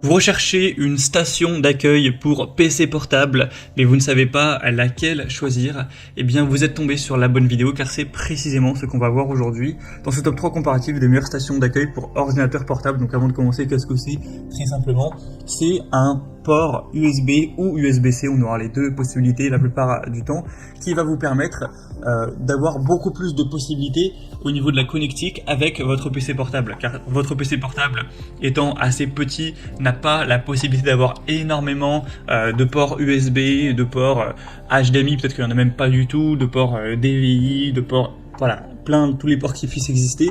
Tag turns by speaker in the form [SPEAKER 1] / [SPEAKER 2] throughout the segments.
[SPEAKER 1] Vous recherchez une station d'accueil pour PC portable, mais vous ne savez pas laquelle choisir, eh bien vous êtes tombé sur la bonne vidéo car c'est précisément ce qu'on va voir aujourd'hui dans ce top 3 comparatif des meilleures stations d'accueil pour ordinateur portable. Donc avant de commencer, qu'est-ce que c'est? Très simplement, c'est un port USB ou USB-C, on aura les deux possibilités la plupart du temps, qui va vous permettre d'avoir beaucoup plus de possibilités au niveau de la connectique avec votre PC portable, car votre PC portable étant assez petit n'a pas la possibilité d'avoir énormément de ports USB, de ports HDMI, peut-être qu'il n'y en a même pas du tout, de ports DVI, de ports, voilà, tous les ports qui puissent exister.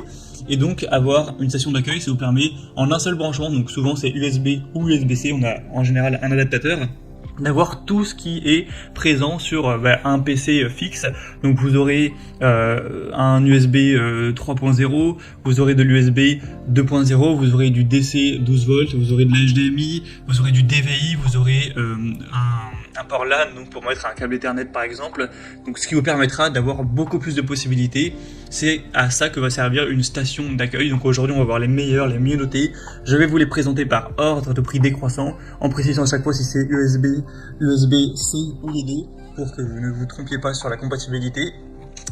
[SPEAKER 1] Et donc avoir une station d'accueil, ça vous permet en un seul branchement, donc souvent c'est USB ou USB-C, on a en général un adaptateur, d'avoir tout ce qui est présent sur un PC fixe. Donc vous aurez un USB 3.0, vous aurez de l'USB 2.0, vous aurez du DC 12 volts, vous aurez de l'HDMI, vous aurez du DVI, vous aurez un port LAN, donc pour mettre un câble Ethernet par exemple, donc ce qui vous permettra d'avoir beaucoup plus de possibilités. C'est à ça que va servir une station d'accueil. Donc aujourd'hui on va voir les meilleurs, les mieux notés. Je vais vous les présenter par ordre de prix décroissant, en précisant à chaque fois si c'est USB, USB-C ou les deux, pour que vous ne vous trompiez pas sur la compatibilité.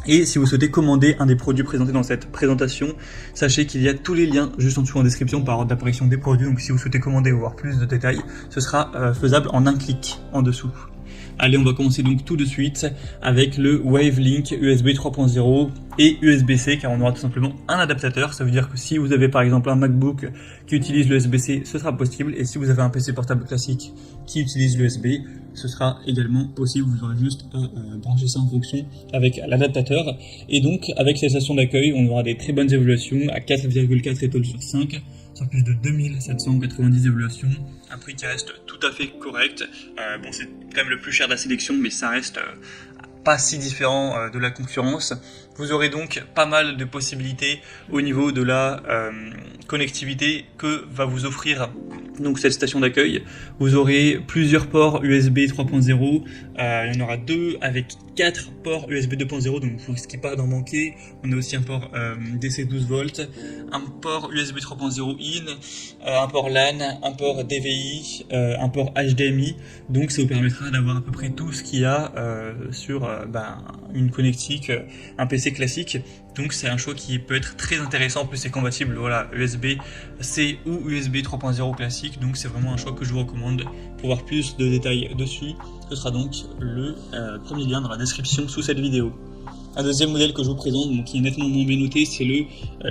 [SPEAKER 1] Et si vous souhaitez commander un des produits présentés dans cette présentation, sachez qu'il y a tous les liens juste en dessous en description par ordre d'apparition des produits. Donc si vous souhaitez commander ou voir plus de détails, ce sera faisable en un clic en dessous. Allez, on va commencer donc tout de suite avec le Wavelink USB 3.0 et USB-C, car on aura tout simplement un adaptateur. Ça veut dire que si vous avez par exemple un MacBook qui utilise le USB-C, ce sera possible, et si vous avez un PC portable classique qui utilise l'USB, ce sera également possible. Vous aurez juste à brancher ça en fonction avec l'adaptateur. Et donc avec cette station d'accueil, on aura des très bonnes évaluations à 4,4 étoiles sur 5, sur plus de 2790 évaluations, un prix qui reste tout à fait correct. Bon, c'est quand même le plus cher de la sélection, mais ça reste pas si différent de la concurrence. Vous aurez donc pas mal de possibilités au niveau de la connectivité que va vous offrir donc cette station d'accueil. Vous aurez plusieurs ports USB 3.0, il y en aura 2 avec 4 ports USB 2.0, donc vous ne risquez pas d'en manquer. On a aussi un port DC 12 volts, un port USB 3.0 in, un port LAN, un port DVI, un port HDMI, donc ça vous permettra d'avoir à peu près tout ce qu'il y a sur une connectique, un PC classique. Donc c'est un choix qui peut être très intéressant. En plus c'est compatible, voilà, USB-C ou USB 3.0 classique, donc c'est vraiment un choix que je vous recommande. Pour voir plus de détails dessus, ce sera donc le premier lien dans la description sous cette vidéo. Un deuxième modèle que je vous présente, donc, qui est nettement moins bien noté, c'est le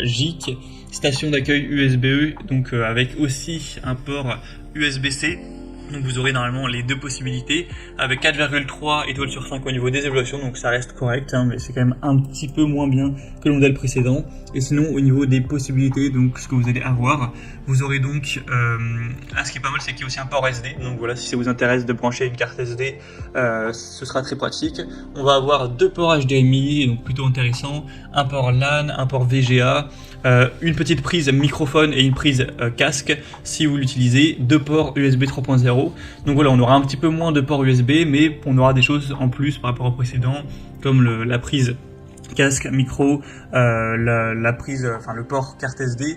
[SPEAKER 1] JIC, station d'accueil USB-E, donc avec aussi un port USB-C. Donc vous aurez normalement les deux possibilités avec 4,3 étoiles sur 5 au niveau des évaluations, donc ça reste correct, mais c'est quand même un petit peu moins bien que le modèle précédent. Et sinon au niveau des possibilités, donc ce que vous allez avoir, vous aurez donc ce qui est pas mal, c'est qu'il y a aussi un port SD. Donc voilà, si ça vous intéresse de brancher une carte SD, ce sera très pratique. On va avoir 2 ports HDMI, donc plutôt intéressant, un port LAN, un port VGA, une petite prise microphone et une prise casque si vous l'utilisez, 2 ports USB 3.0. Donc voilà, on aura un petit peu moins de ports USB, mais on aura des choses en plus par rapport au précédent, comme la prise casque, micro, la prise, le port carte SD.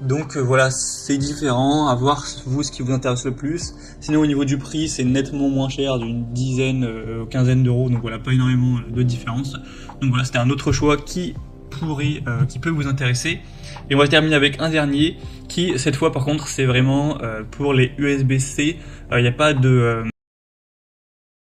[SPEAKER 1] Donc voilà, c'est différent, à voir vous ce qui vous intéresse le plus. Sinon au niveau du prix, c'est nettement moins cher, d'une dizaine, quinzaine d'euros, donc voilà, pas énormément de différence. Donc voilà, c'était un autre choix qui peut vous intéresser. Et on va terminer avec un dernier qui, cette fois par contre, c'est vraiment pour les USB-C. Il n'y a pas de